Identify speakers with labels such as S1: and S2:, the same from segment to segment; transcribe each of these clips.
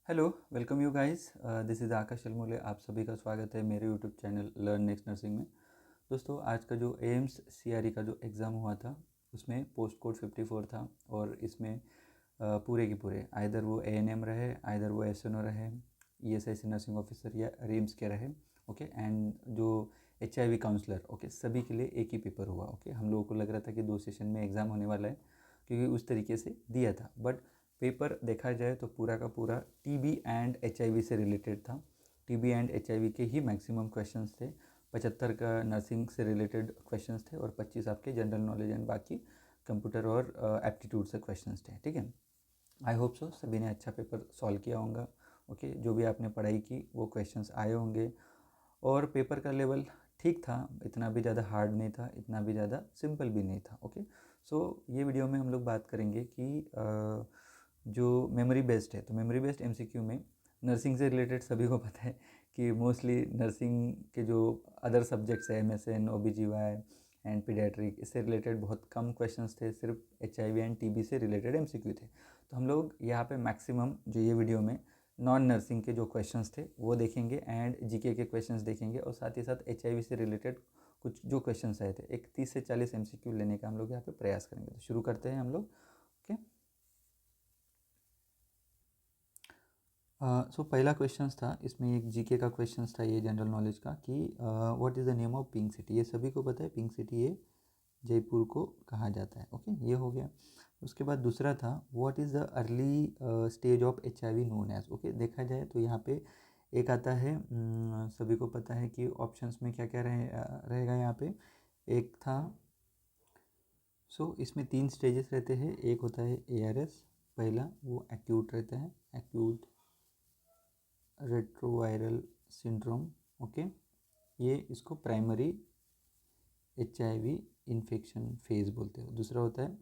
S1: Hello, welcome you guys. This is Akash Almole. आप सभी का स्वागत है मेरे YouTube channel learn next nursing में। दोस्तों, आज का जो एम्स सीआरई का जो एग्ज़ाम हुआ था उसमें पोस्ट कोड 54 था और इसमें पूरे के पूरे आइदर वो एएनएम रहे, आइदर वो एसएनओ रहे, ईएसआईसी नर्सिंग ऑफिसर या रिम्स के रहे। ओके, एंड जो एचआईवी काउंसलर, ओके, सभी के लिए एक ही पेपर हुआ। ओके, हम लोगों को लग रहा था कि 2 सेशन में एग्ज़ाम होने वाला है क्योंकि उस तरीके से दिया था, बट पेपर देखा जाए तो पूरा का पूरा टीबी एंड एचआईवी से रिलेटेड था। टीबी एंड एचआईवी के ही मैक्सिमम क्वेश्चंस थे। 75 का नर्सिंग से रिलेटेड क्वेश्चंस थे और 25 आपके जनरल नॉलेज एंड बाकी कंप्यूटर और एप्टीट्यूड से क्वेश्चंस थे। ठीक है, आई होप सो सभी ने अच्छा पेपर सॉल्व किया होगा। ओके, जो भी आपने पढ़ाई की वो क्वेश्चंस आए होंगे और पेपर का लेवल ठीक था, इतना भी ज़्यादा हार्ड नहीं था, इतना भी ज़्यादा सिंपल भी नहीं था। ओके, सो ये वीडियो में हम लोग बात करेंगे कि जो मेमोरी बेस्ड है, तो मेमोरी बेस्ड एमसीक्यू में नर्सिंग से रिलेटेड सभी को पता है कि मोस्टली नर्सिंग के जो अदर सब्जेक्ट्स है, एमएसएन, ओबीजीवाई एंड पीडियाट्रिक, इससे रिलेटेड बहुत कम क्वेश्चंस थे, सिर्फ एचआईवी एंड टीबी से रिलेटेड एमसीक्यू थे। तो हम लोग यहाँ पे मैक्सिमम जो ये वीडियो में नॉन नर्सिंग के जो क्वेश्चंस थे वो देखेंगे एंड जीके के क्वेश्चंस देखेंगे और साथ ही साथ एचआईवी से रिलेटेड कुछ जो क्वेश्चंस आए थे, एक 30 से 40 एमसीक्यू लेने का हम लोग यहाँ पे प्रयास करेंगे। तो शुरू करते हैं हम लोग। ओके, सो पहला क्वेश्चंस था इसमें, एक जीके का क्वेश्चंस था ये जनरल नॉलेज का कि what is the name of pink city. ये सभी को पता है, पिंक सिटी ये जयपुर को कहा जाता है। ओके, ये हो गया। उसके बाद दूसरा था what is the early stage of HIV known as. Okay, देखा जाए तो यहाँ पे एक आता है, सभी को पता है कि ऑप्शंस में क्या क्या रहेगा यहाँ पे। एक था, इसमें 3 स्टेजेस रहते हैं। एक होता है एआरएस, पहला वो एक्यूट रहता है, एक्यूट रेट्रोवायरल सिंड्रोम। ओके, ये इसको प्राइमरी एचआईवी इन्फेक्शन फेज बोलते हैं। दूसरा होता है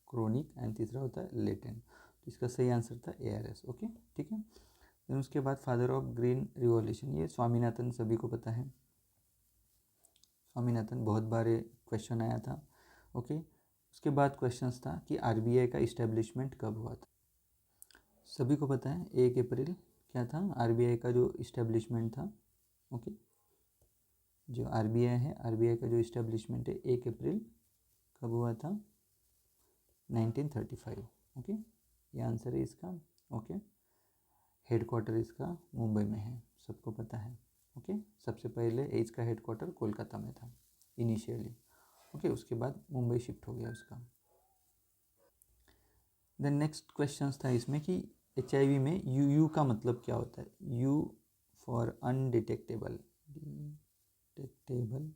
S1: क्रोनिक एंड तीसरा होता है लेटेंट। तो इसका सही आंसर था एआरएस। ओके, ठीक है। देन उसके बाद फादर ऑफ ग्रीन रिवॉल्यूशन, ये स्वामीनाथन, सभी को पता है। स्वामीनाथन, बहुत बार क्वेश्चन आया था। ओके, उसके बाद क्वेश्चंस था कि आरबीआई का इस्टेब्लिशमेंट कब हुआ था। सभी को पता है 1 अप्रैल क्या था आरबीआई का जो इस्टेब्लिशमेंट था। ओके, जो आरबीआई है, आरबीआई का जो इस्टेब्लिशमेंट है 1 अप्रैल कब हुआ था, 1935। ओके, ये आंसर है इसका। ओके, हेडक्वार्टर इसका मुंबई में है, सबको पता है। ओके, सबसे पहले इसका हेडक्वार्टर कोलकाता में था इनिशियली। ओके, उसके बाद मुंबई शिफ्ट हो गया उसका। देन नेक्स्ट क्वेश्चन था इसमें कि एचआईवी में यू का मतलब क्या होता है। You for undetectable, detectable.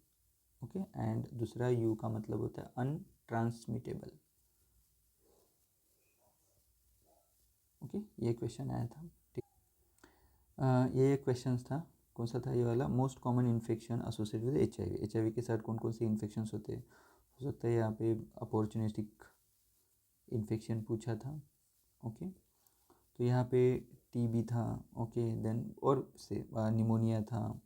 S1: Okay, and दूसरा यू का मतलब होता है अनट्रांसमिटेबल। ओके, ये क्वेश्चन आया था। ठीक, ये क्वेश्चन था, कौन सा था ये वाला, most common infection associated with HIV. HIV के साथ कौन कौन से इन्फेक्शंस होते हैं। हो सकता है यहाँ पे अपॉर्चुनिस्टिक इन्फेक्शन पूछा था। ओके, तो यहाँ पे टीबी था। ओके, देन और से निमोनिया था।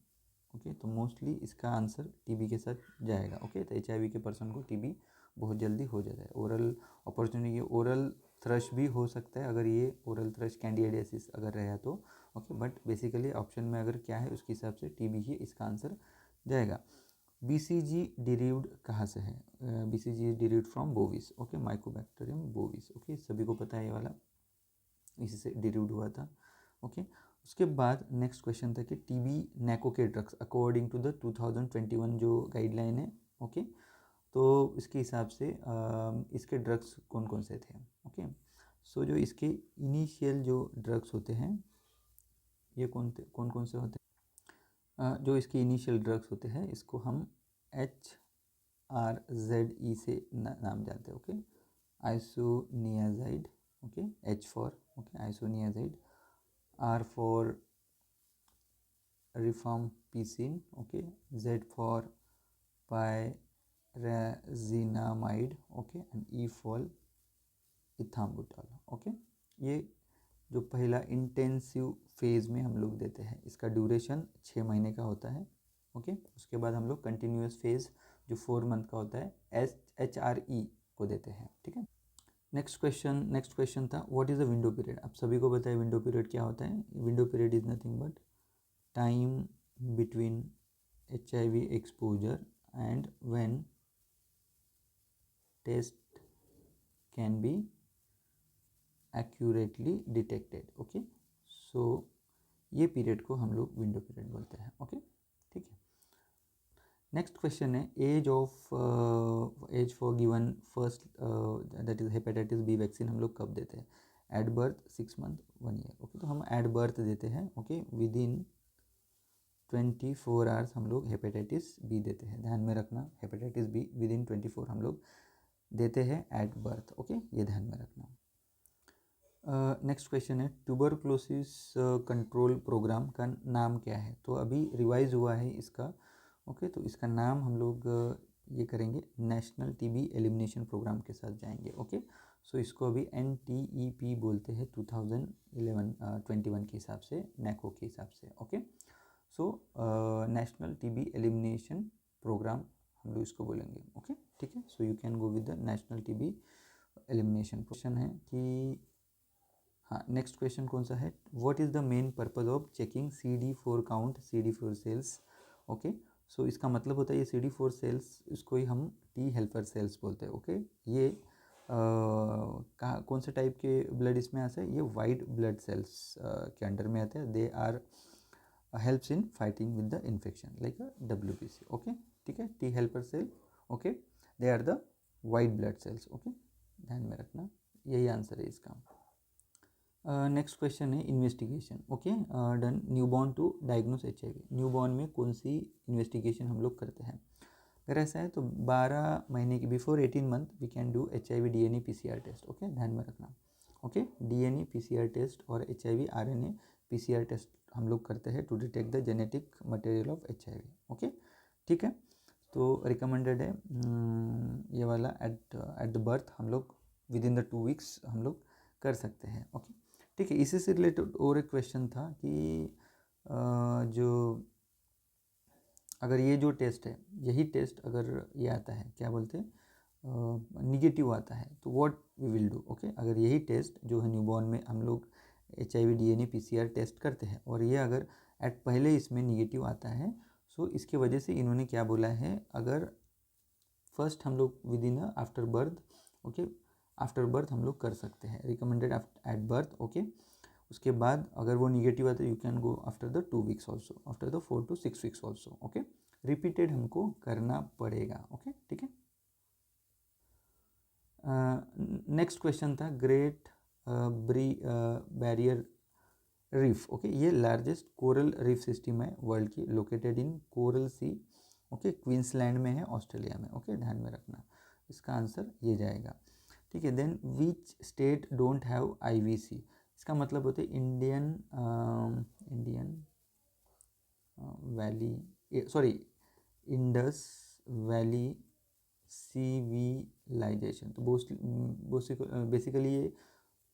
S1: ओके, तो मोस्टली इसका आंसर टीबी के साथ जाएगा। ओके, तो एचआईवी के पर्सन को टीबी बहुत जल्दी हो जाता है। ओरल अपॉर्चुनिटी, ओरल थ्रश भी हो सकता है अगर ये ओरल थ्रश कैंडिडियासिस अगर रहा तो। ओके, बट बेसिकली ऑप्शन में अगर क्या है उसके हिसाब से टीबी ही इसका आंसर जाएगा। बीसीजी डिरीव्ड कहाँ से है। BCG derived from bovis. Okay, mycobacterium bovis. Okay, सभी को पता है ये वाला, इसी से डिरीव्ड हुआ था। ओके, उसके बाद नेक्स्ट क्वेश्चन था कि टीबी नैको के ड्रग्स अकॉर्डिंग टू द 2021 जो गाइडलाइन है। ओके, तो इसके हिसाब से इसके ड्रग्स कौन कौन से थे। ओके, सो जो इसके इनिशियल जो ड्रग्स होते हैं ये कौन कौन से होते हैं। जो इसके इनिशियल ड्रग्स होते हैं इसको हम HRZE से नाम जानते हैं। Okay, isoniazid. Okay, H for, okay, isoniazid. R for rifampicin. Okay, Z for pyrazinamide. Okay, and E for ethambutol. Okay, ये जो पहला इंटेंसिव फेज़ में हम लोग देते हैं, इसका ड्यूरेशन 6 महीने का होता है। ओके, उसके बाद हम लोग कंटिन्यूस फेज़ जो 4 मंथ का होता है HRE को देते हैं। ठीक है, नेक्स्ट क्वेश्चन था what is the window period. आप सभी को पता है विंडो पीरियड क्या होता है। Window period is nothing but time between HIV exposure and when test can be accurately detected। Okay, so ये पीरियड को हम लोग विंडो पीरियड बोलते हैं। ओके, ठीक है। नेक्स्ट क्वेश्चन है age for given first that is hepatitis B vaccine हम लोग कब देते हैं। At birth, 6 month, 1 year. Okay, तो हम एट बर्थ देते हैं। ओके, विद इन 24 आवर्स हम लोग हेपेटाइटिस बी देते हैं। ध्यान में रखना, हेपेटाइटिस बी विद इन 24 हम लोग देते हैं एट बर्थ। ओके, ये ध्यान में रखना। नेक्स्ट क्वेश्चन है ट्यूबरक्लोसिस कंट्रोल प्रोग्राम का नाम क्या है। तो अभी रिवाइज हुआ है इसका। ओके, तो इसका नाम हम लोग ये करेंगे, नेशनल टीबी एलिमिनेशन प्रोग्राम के साथ जाएंगे। ओके, सो इसको अभी NTEP बोलते हैं 2021 के हिसाब से, नैको के हिसाब से। Okay, so national TB elimination program हम लोग इसको बोलेंगे। ओके, ठीक है। So you can go with the national TB elimination. Question है कि हाँ, नेक्स्ट क्वेश्चन कौन सा है, what is the main purpose of checking CD4 count, CD4 cells. Okay, so इसका मतलब होता है ये CD4 सेल्स, इसको ही हम T हेल्पर सेल्स बोलते हैं। ओके, ये कहाँ कौन से टाइप के ब्लड इसमें आता है, ये वाइट ब्लड सेल्स के अंडर में आते हैं। They are helps in fighting with the infection like WBC। Okay, ठीक है, T helper cell. Okay, they are the white blood cells. Okay, ध्यान में रखना, यही आंसर है इसका। नेक्स्ट क्वेश्चन है investigation. Okay, done. Newborn to diagnose HIV, newborn में कौन सी इन्वेस्टिगेशन हम लोग करते हैं। अगर ऐसा है तो 12 महीने की before 18 month we can do HIV DNA PCR test. Okay, ध्यान में रखना। ओके, DNA PCR टेस्ट और HIV RNA PCR टेस्ट हम लोग करते हैं to detect the genetic material of HIV। Okay, ठीक है। तो रिकमेंडेड है ये वाला एट द बर्थ हम लोग विद इन द 2 वीक्स हम लोग कर सकते हैं। ओके, ठीक है। इसी से रिलेटेड और एक क्वेश्चन था कि जो अगर ये जो टेस्ट है, यही टेस्ट अगर ये आता है, क्या बोलते हैं, निगेटिव आता है, तो what we will do. Okay, अगर यही टेस्ट जो है न्यूबॉर्न में हम लोग HIV DNA PCR टेस्ट करते हैं और ये अगर पहले इसमें निगेटिव आता है, सो इसके वजह से इन्होंने क्या बोला है, अगर फर्स्ट हम लोग with in after birth, okay, after birth हम लोग कर सकते हैं, रिकमेंडेड एट बर्थ। ओके, उसके बाद अगर वो निगेटिव आता है you can go after the 2 weeks also, after the 4 to 6 weeks also. Okay, repeated हमको करना पड़ेगा। ओके, ठीक है। नेक्स्ट क्वेश्चन था ग्रेट बैरियर रीफ। ओके, ये लार्जेस्ट कोरल रीफ सिस्टम है वर्ल्ड की, located in Coral Sea. Okay, Queensland में है, ऑस्ट्रेलिया में। ओके, ध्यान में रखना, इसका आंसर ये जाएगा। ठीक है। Then which state don't have IVC, इसका मतलब होता है Indian valley, sorry, Indus Valley Civilization. तो बेसिकली ये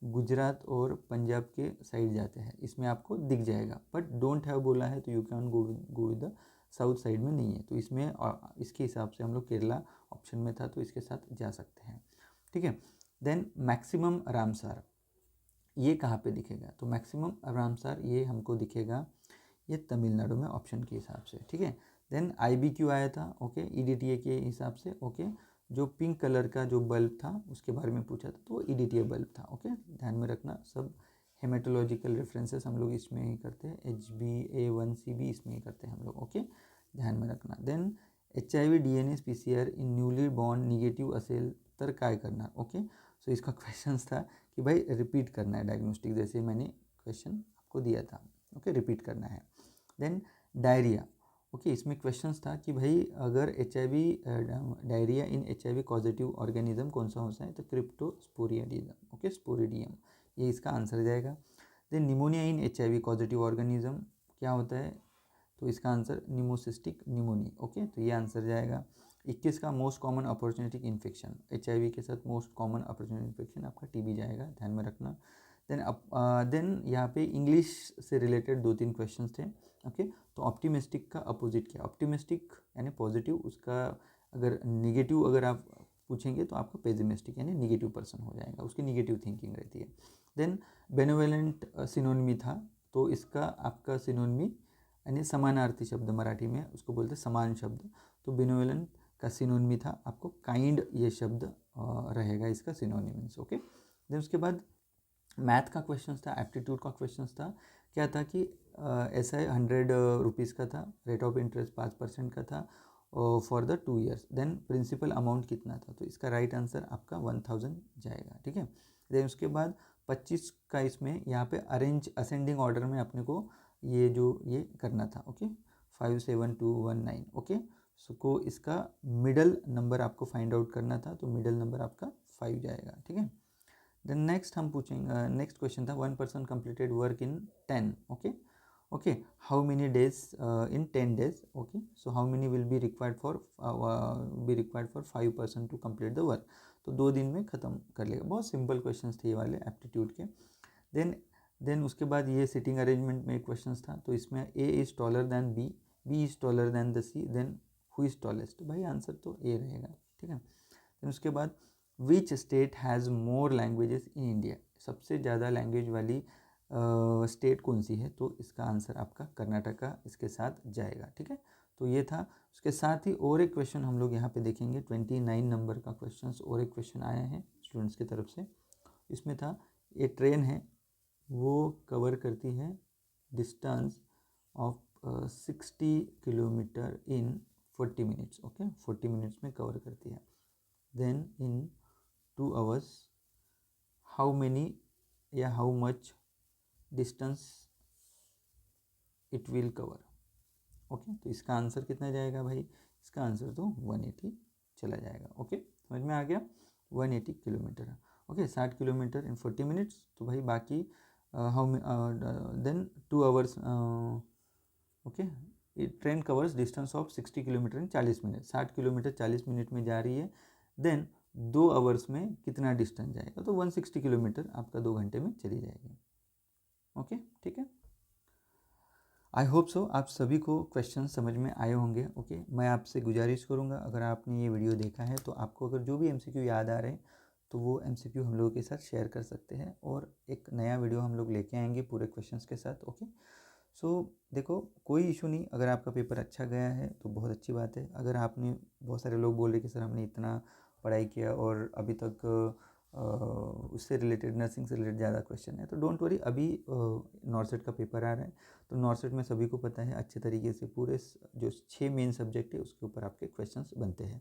S1: गुजरात और पंजाब के साइड जाते हैं, इसमें आपको दिख जाएगा, बट डोंट हैव बोला है तो you can go with the south side में नहीं है, तो इसमें इसके हिसाब से हम लोग केरला ऑप्शन में था तो इसके साथ जा सकते हैं। ठीक है। देन मैक्सिमम रामसार, ये कहाँ पे दिखेगा, तो मैक्सिमम रामसार ये हमको दिखेगा ये तमिलनाडु में ऑप्शन के हिसाब से। ठीक है। देन IBQ आया था, ओके, EDTA के हिसाब से। ओके, जो पिंक कलर का जो बल्ब था उसके बारे में पूछा था, तो वो EDTA बल्ब था। ओके, ध्यान में रखना, सब हेमेटोलॉजिकल रेफरेंसेस हम लोग इसमें ही करते हैं, HbA1c भी इसमें ही करते हैं हम लोग। ओके, ध्यान में रखना। देन HIV DNA PCR इन न्यूली बॉर्न निगेटिव असेल तर काय करना। ओके, सो इसका क्वेश्चन था कि भाई रिपीट करना है डायग्नोस्टिक, जैसे मैंने क्वेश्चन आपको दिया था। ओके, रिपीट करना है। देन डायरिया, ओके, इसमें क्वेश्चंस था कि भाई अगर HIV डायरिया इन HIV पॉजिटिव ऑर्गेनिज्म कौन सा होता है, तो क्रिप्टोस्पोरिडियम। ओके, स्पोरिडियम, ये इसका आंसर जाएगा। Then pneumonia in HIV positive organism क्या होता है, तो इसका आंसर निमोसिस्टिक निमोनी। ओके, तो ये आंसर जाएगा। 21 का मोस्ट कॉमन अपॉर्चुनिटिक इन्फेक्शन, HIV के साथ मोस्ट कॉमन अपॉर्चुनिटिक इन्फेक्शन आपका TB जाएगा, ध्यान में रखना। देन यहाँ पे इंग्लिश से रिलेटेड 2-3 क्वेश्चंस थे। ओके, तो ऑप्टिमिस्टिक का अपोजिट क्या, ऑप्टिमिस्टिक यानी पॉजिटिव, उसका अगर निगेटिव अगर आप पूछेंगे तो आपको पेसिमिस्टिक यानी निगेटिव पर्सन हो जाएगा, उसकी निगेटिव थिंकिंग रहती है। देन बेनेवोलेंट सिनोनिमी था, तो इसका आपका सिनोनिमी यानी समानार्थी शब्द, मराठी में उसको बोलते समान शब्द, तो बेनेवोलेंट का सिनोनिमी था आपको काइंड, ये शब्द रहेगा इसका सिनोनिम्स। ओके, देन उसके बाद मैथ का क्वेश्चन था, एप्टीट्यूड का क्वेश्चन था। क्या था कि ऐसा 100 रुपीज़ का था, रेट ऑफ इंटरेस्ट 5% का था for the 2 years. Then principal amount कितना था, तो इसका राइट आंसर आपका 1000 जाएगा। ठीक है, देन उसके बाद 25 का इसमें यहाँ पे अरेंज असेंडिंग ऑर्डर में अपने को ये करना था। ओके, 57219। ओके, सो को इसका मिडल नंबर आपको फाइंड आउट करना था, तो मिडल नंबर आपका 5 जाएगा। ठीक है, देन नेक्स्ट हम पूछेंगे, नेक्स्ट क्वेश्चन था 1 person completed work in 10। Okay, how many days in 10 days। Okay, so how many will be required for 5 person to complete the work, तो 2 दिन में ख़त्म कर लेगा। बहुत सिंपल क्वेश्चन थे ये वाले एप्टीट्यूड के। देन उसके बाद ये सिटिंग अरेंजमेंट में क्वेश्चन था, तो इसमें A is taller than B, B is taller than the C, then who is tallest, भाई आंसर तो ए रहेगा। ठीक है, देन उसके बाद which state has more languages in India, सबसे ज़्यादा लैंग्वेज वाली स्टेट कौन सी है, तो इसका आंसर आपका कर्नाटका इसके साथ जाएगा। ठीक है, तो ये था। उसके साथ ही और एक क्वेश्चन हम लोग यहाँ पे देखेंगे, 29 नंबर का क्वेश्चन, और एक क्वेश्चन आया है स्टूडेंट्स की तरफ से। इसमें था ये ट्रेन है, वो कवर करती है distance of 60 kilometre in 40 minutes. Okay, 40 minutes में कवर करती है। Then in 2 hours how many या how much distance it will cover. Okay, तो इसका आंसर कितना जाएगा भाई, इसका आंसर तो 180 चला जाएगा। ओके, समझ में आ गया, 180 kilometre. Okay, 60 kilometre in 40 minutes, तो भाई बाकी how then 2 hours। Okay, train covers distance of 60 kilometre in 40 minute, 60 kilometre 40 minute में जा रही है। देन 2 hours में कितना डिस्टेंस जाएगा, तो 160 किलोमीटर आपका 2 घंटे में चली जाएगी। ओके, ठीक है, आई होप सो आप सभी को क्वेश्चन समझ में आए होंगे। ओके, मैं आपसे गुजारिश करूँगा, अगर आपने ये वीडियो देखा है तो आपको अगर जो भी MCQ याद आ रहे हैं तो वो MCQ हम लोगों के साथ शेयर कर सकते हैं, और एक नया वीडियो हम लोग लेके आएंगे पूरे क्वेश्चंस के साथ। ओके, सो देखो कोई इशू नहीं, अगर आपका पेपर अच्छा गया है तो बहुत अच्छी बात है। अगर आपने, बहुत सारे लोग बोल रहे कि सर हमने इतना पढ़ाई किया और अभी तक उससे रिलेटेड, नर्सिंग से रिलेटेड ज़्यादा क्वेश्चन है, तो डोंट वरी, अभी नॉर्सेट का पेपर आ रहा है, तो नॉर्सेट में सभी को पता है अच्छे तरीके से पूरे जो 6 मेन सब्जेक्ट है उसके ऊपर आपके क्वेश्चंस बनते हैं।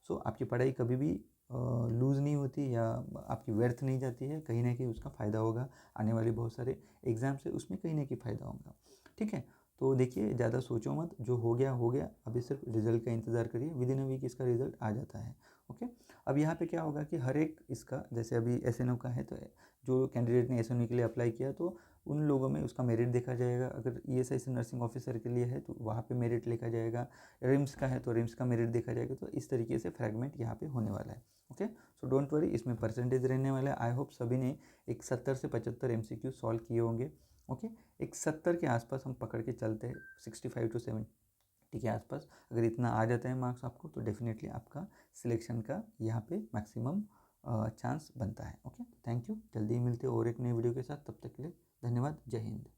S1: सो आपकी पढ़ाई कभी भी लूज़ नहीं होती या आपकी व्यर्थ नहीं जाती है, कहीं ना कहीं उसका फ़ायदा होगा। आने वाले बहुत सारे एग्ज़ाम से उसमें कहीं ना कहीं फ़ायदा होगा। ठीक है, तो देखिए ज़्यादा सोचो मत, जो हो गया हो गया, अभी सिर्फ रिजल्ट का इंतज़ार करिए, विद इन अ वीक इसका रिजल्ट आ जाता है। ओके, अब यहाँ पे क्या होगा कि हर एक इसका, जैसे अभी SNO का है, तो जो कैंडिडेट ने SNO के लिए अप्लाई किया तो उन लोगों में उसका मेरिट देखा जाएगा। अगर ESI से नर्सिंग ऑफिसर के लिए है तो वहाँ पे मेरिट लिखा जाएगा, रिम्स का है तो रिम्स का मेरिट देखा जाएगा, तो इस तरीके से फ्रैगमेंट यहाँ पे होने वाला है। ओके, सो डोंट वरी, इसमें परसेंटेज रहने वाला है। आई होप सभी ने एक 70 से 75 MCQ सॉल्व किए होंगे। ओके, एक 70 के आसपास हम पकड़ के चलते हैं, 65 to 70 के आसपास अगर इतना आ जाता है मार्क्स आपको, तो डेफिनेटली आपका सिलेक्शन का यहाँ पे मैक्सिमम चांस बनता है। ओके, थैंक यू, जल्दी ही मिलते हैं और एक नई वीडियो के साथ, तब तक के लिए धन्यवाद, जय हिंद।